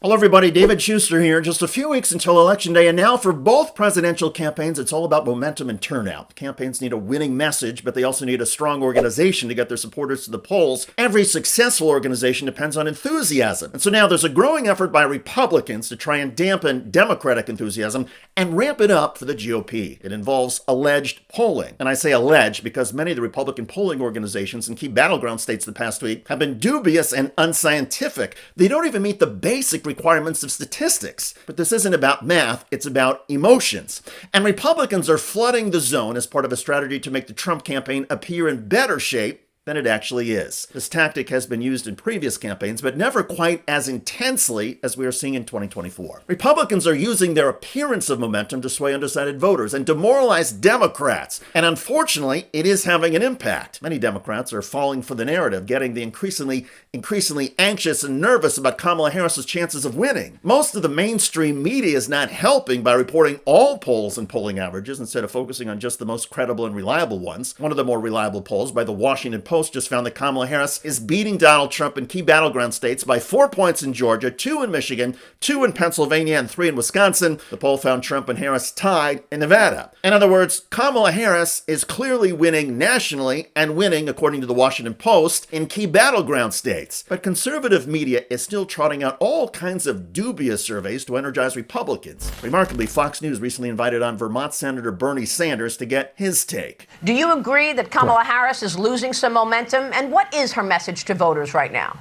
Hello everybody, David Shuster here. Just a few weeks until Election Day, and now for both presidential campaigns, it's all about momentum and turnout. Campaigns need a winning message, but they also need a strong organization to get their supporters to the polls. Every successful organization depends on enthusiasm. And so now there's a growing effort by Republicans to try and dampen Democratic enthusiasm and ramp it up for the GOP. It involves alleged polling. And I say alleged because many of the Republican polling organizations in key battleground states the past week have been dubious and unscientific. They don't even meet the basic requirements of statistics. But this isn't about math, it's about emotions. And Republicans are flooding the zone as part of a strategy to make the Trump campaign appear in better shape than it actually is. This tactic has been used in previous campaigns, but never quite as intensely as we are seeing in 2024. Republicans are using their appearance of momentum to sway undecided voters and demoralize Democrats. And unfortunately, it is having an impact. Many Democrats are falling for the narrative, getting the increasingly anxious and nervous about Kamala Harris's chances of winning. Most of the mainstream media is not helping by reporting all polls and polling averages instead of focusing on just the most credible and reliable ones. One of the more reliable polls by the Washington Post just found that Kamala Harris is beating Donald Trump in key battleground states by 4 points in Georgia, 2 in Michigan, 2 in Pennsylvania, and 3 in Wisconsin. The poll found Trump and Harris tied in Nevada. In other words, Kamala Harris is clearly winning nationally and winning, according to the Washington Post, in key battleground states. But conservative media is still trotting out all kinds of dubious surveys to energize Republicans. Remarkably, Fox News recently invited on Vermont Senator Bernie Sanders to get his take. Do you agree that Kamala Harris is losing some momentum? And what is her message to voters right now?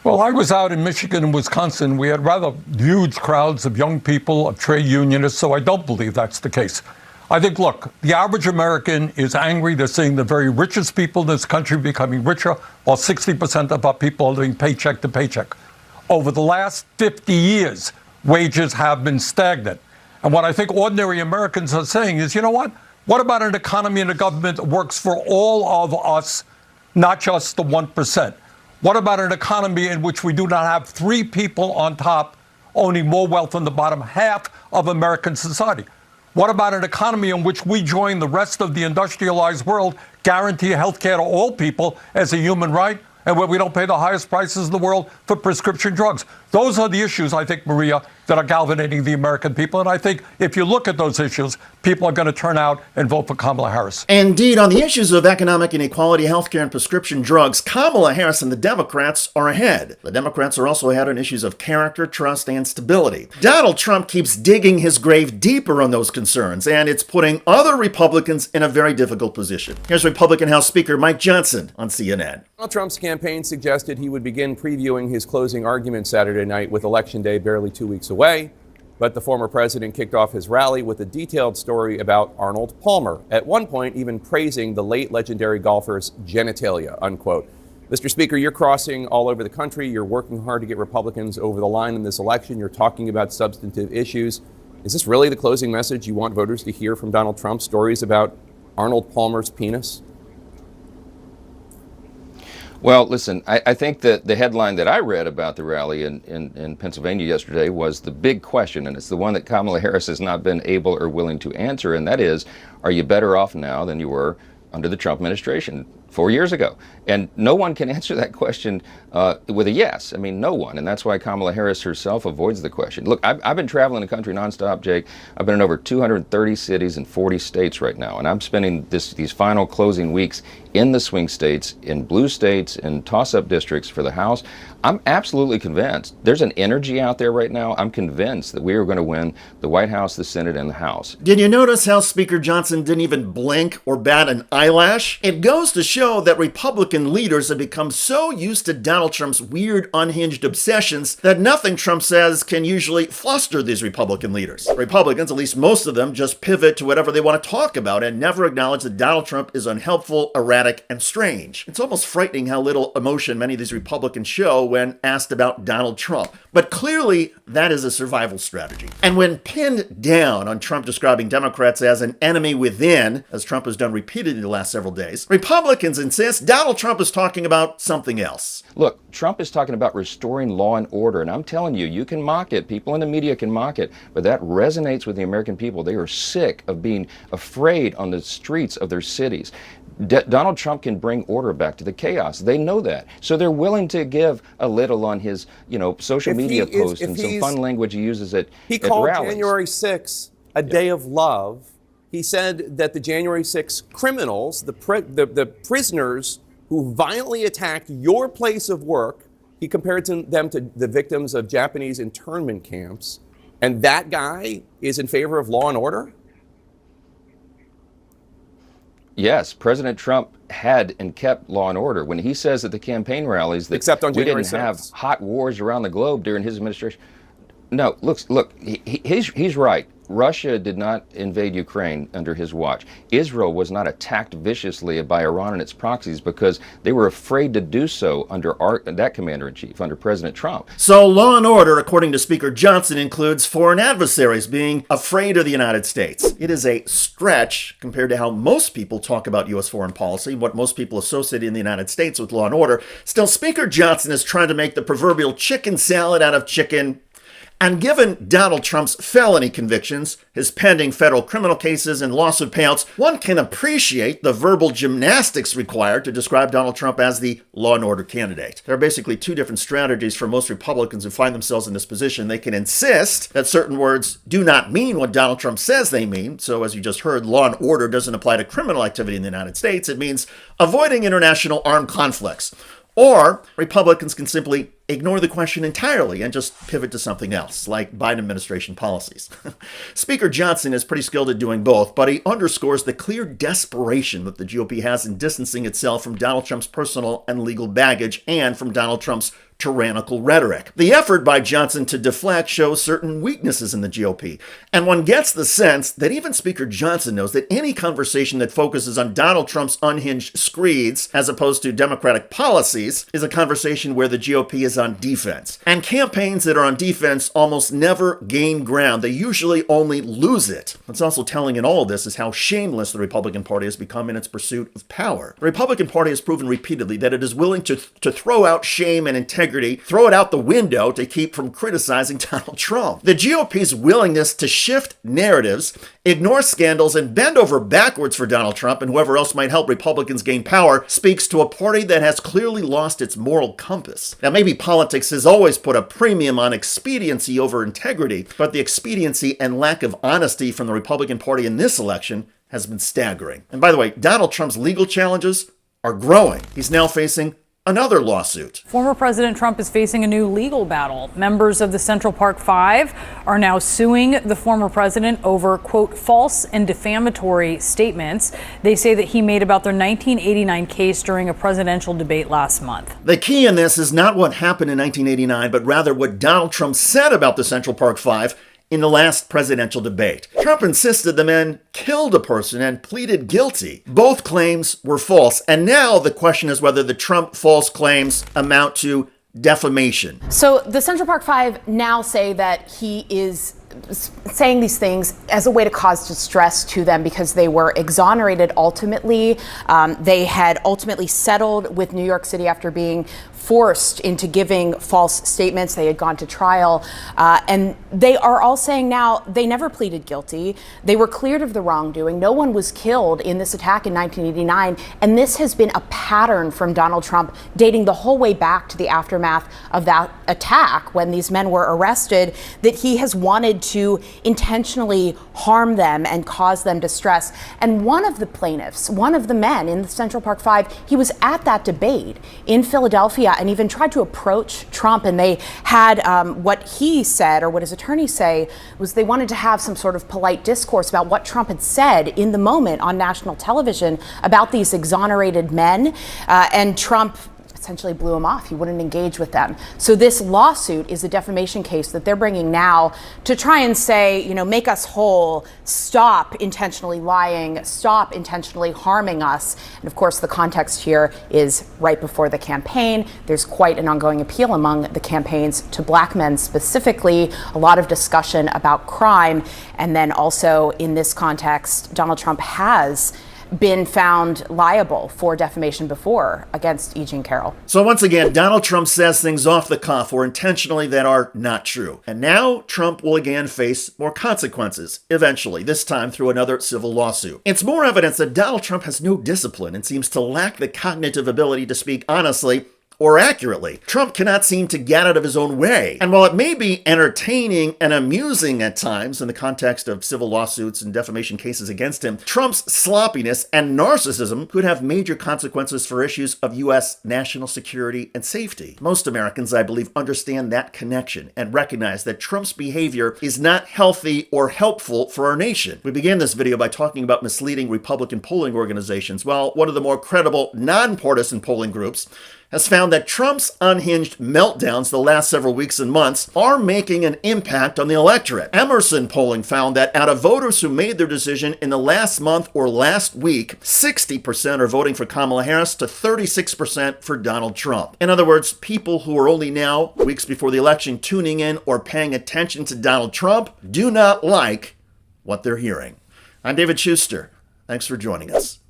Well, I was out in Michigan and Wisconsin. We had rather huge crowds of young people, of trade unionists, so I don't believe that's the case. I think, look, the average American is angry. They're seeing the very richest people in this country becoming richer, while 60% of our people are living paycheck to paycheck. Over the last 50 years, wages have been stagnant. And what I think ordinary Americans are saying is, you know what? What about an economy and a government that works for all of us, not just the 1%? What about an economy in which we do not have 3 people on top owning more wealth than the bottom half of American society? What about an economy in which we join the rest of the industrialized world, guarantee health care to all people as a human right, and where we don't pay the highest prices in the world for prescription drugs? Those are the issues, I think, Maria, that are galvanizing the American people. And I think if you look at those issues, people are going to turn out and vote for Kamala Harris. Indeed, on the issues of economic inequality, healthcare, and prescription drugs, Kamala Harris and the Democrats are ahead. The Democrats are also ahead on issues of character, trust, and stability. Donald Trump keeps digging his grave deeper on those concerns, and it's putting other Republicans in a very difficult position. Here's Republican House Speaker Mike Johnson on CNN. Donald Trump's campaign suggested he would begin previewing his closing argument Saturday night with Election Day barely 2 weeks away. But the former president kicked off his rally with a detailed story about Arnold Palmer, at one point even praising the late legendary golfer's genitalia, unquote. Mr. Speaker, you're crossing all over the country. You're working hard to get Republicans over the line in this election. You're talking about substantive issues. Is this really the closing message you want voters to hear from Donald Trump, stories about Arnold Palmer's penis? Well, listen, I think that the headline that I read about the rally in Pennsylvania yesterday was the big question, and it's the one that Kamala Harris has not been able or willing to answer, and that is, are you better off now than you were under the Trump administration 4 years ago? And no one can answer that question with a yes. I mean, no one. And that's why Kamala Harris herself avoids the question. Look, I've been traveling the country nonstop, Jake. I've been in over 230 cities in 40 states right now. And I'm spending these final closing weeks in the swing states, in blue states, in toss-up districts for the House. I'm absolutely convinced. There's an energy out there right now. I'm convinced that we are going to win the White House, the Senate, and the House. Did you notice how Speaker Johnson didn't even blink or bat an eyelash? It goes to show that Republican leaders have become so used to Donald Trump's weird, unhinged obsessions that nothing Trump says can usually fluster these Republican leaders. Republicans, at least most of them, just pivot to whatever they want to talk about and never acknowledge that Donald Trump is unhelpful, erratic, and strange. It's almost frightening how little emotion many of these Republicans show when asked about Donald Trump. But clearly, that is a survival strategy. And when pinned down on Trump describing Democrats as an enemy within, as Trump has done repeatedly the last several days, Republicans insist Donald Trump is talking about something else. Look, Trump is talking about restoring law and order, and I'm telling you, you can mock it. People in the media can mock it, but that resonates with the American people. They are sick of being afraid on the streets of their cities. Donald Trump can bring order back to the chaos. They know that. So they're willing to give a little on his, social media posts and some fun language he uses at rallies. He called January 6th a day of love. He said that the January 6th criminals, the prisoners who violently attacked your place of work, he compared them to the victims of Japanese internment camps. And that guy is in favor of law and order? Yes, President Trump had and kept law and order. When he says at the campaign rallies that Except on we January didn't have 6th. hot wars around the globe during his administration. No, look, he's right. Russia did not invade Ukraine under his watch. Israel was not attacked viciously by Iran and its proxies because they were afraid to do so under that commander-in-chief, under President Trump. So law and order, according to Speaker Johnson, includes foreign adversaries being afraid of the United States. It is a stretch compared to how most people talk about U.S. foreign policy, what most people associate in the United States with law and order. Still, Speaker Johnson is trying to make the proverbial chicken salad out of chicken. And given Donald Trump's felony convictions, his pending federal criminal cases, and lawsuit payouts, one can appreciate the verbal gymnastics required to describe Donald Trump as the law and order candidate. There are basically two different strategies for most Republicans who find themselves in this position. They can insist that certain words do not mean what Donald Trump says they mean. So as you just heard, law and order doesn't apply to criminal activity in the United States. It means avoiding international armed conflicts. Or Republicans can simply ignore the question entirely and just pivot to something else, like Biden administration policies. Speaker Johnson is pretty skilled at doing both, but he underscores the clear desperation that the GOP has in distancing itself from Donald Trump's personal and legal baggage and from Donald Trump's tyrannical rhetoric. The effort by Johnson to deflect shows certain weaknesses in the GOP, and one gets the sense that even Speaker Johnson knows that any conversation that focuses on Donald Trump's unhinged screeds as opposed to Democratic policies is a conversation where the GOP is on defense. And campaigns that are on defense almost never gain ground. They usually only lose it. What's also telling in all of this is how shameless the Republican Party has become in its pursuit of power. The Republican Party has proven repeatedly that it is willing to throw out shame and integrity, throw it out the window to keep from criticizing Donald Trump. The GOP's willingness to shift narratives, ignore scandals, and bend over backwards for Donald Trump and whoever else might help Republicans gain power speaks to a party that has clearly lost its moral compass. Now, maybe politics has always put a premium on expediency over integrity, but the expediency and lack of honesty from the Republican Party in this election has been staggering. And by the way, Donald Trump's legal challenges are growing. He's now facing another lawsuit. Former President Trump is facing a new legal battle. Members of the Central Park Five are now suing the former president over, quote, false and defamatory statements they say that he made about their 1989 case during a presidential debate last month. The key in this is not what happened in 1989, but rather what Donald Trump said about the Central Park Five in the last presidential debate. Trump insisted the men killed a person and pleaded guilty. Both claims were false, and now the question is whether the Trump false claims amount to defamation. So the Central Park Five now say that he is saying these things as a way to cause distress to them because they were exonerated ultimately. They had ultimately settled with New York City after being forced into giving false statements. They had gone to trial. And they are all saying now they never pleaded guilty. They were cleared of the wrongdoing. No one was killed in this attack in 1989. And this has been a pattern from Donald Trump dating the whole way back to the aftermath of that attack when these men were arrested, that he has wanted to intentionally harm them and cause them distress. And one of the plaintiffs, one of the men in the Central Park Five, he was at that debate in Philadelphia and even tried to approach Trump. And they had what he said, or what his attorneys say, was they wanted to have some sort of polite discourse about what Trump had said in the moment on national television about these exonerated men. And Trump essentially blew him off. He wouldn't engage with them. So this lawsuit is a defamation case that they're bringing now to try and say, you know, make us whole, stop intentionally lying, stop intentionally harming us. And of course, the context here is right before the campaign. There's quite an ongoing appeal among the campaigns to black men specifically, a lot of discussion about crime. And then also in this context, Donald Trump has been found liable for defamation before against E. Jean Carroll. So once again, Donald Trump says things off the cuff or intentionally that are not true. And now Trump will again face more consequences, eventually, this time through another civil lawsuit. It's more evidence that Donald Trump has no discipline and seems to lack the cognitive ability to speak honestly or accurately. Trump cannot seem to get out of his own way. And while it may be entertaining and amusing at times in the context of civil lawsuits and defamation cases against him, Trump's sloppiness and narcissism could have major consequences for issues of U.S. national security and safety. Most Americans, I believe, understand that connection and recognize that Trump's behavior is not healthy or helpful for our nation. We began this video by talking about misleading Republican polling organizations. Well, one of the more credible nonpartisan polling groups has found that Trump's unhinged meltdowns the last several weeks and months are making an impact on the electorate. Emerson polling found that out of voters who made their decision in the last month or last week, 60% are voting for Kamala Harris to 36% for Donald Trump. In other words, people who are only now, weeks before the election, tuning in or paying attention to Donald Trump do not like what they're hearing. I'm David Shuster. Thanks for joining us.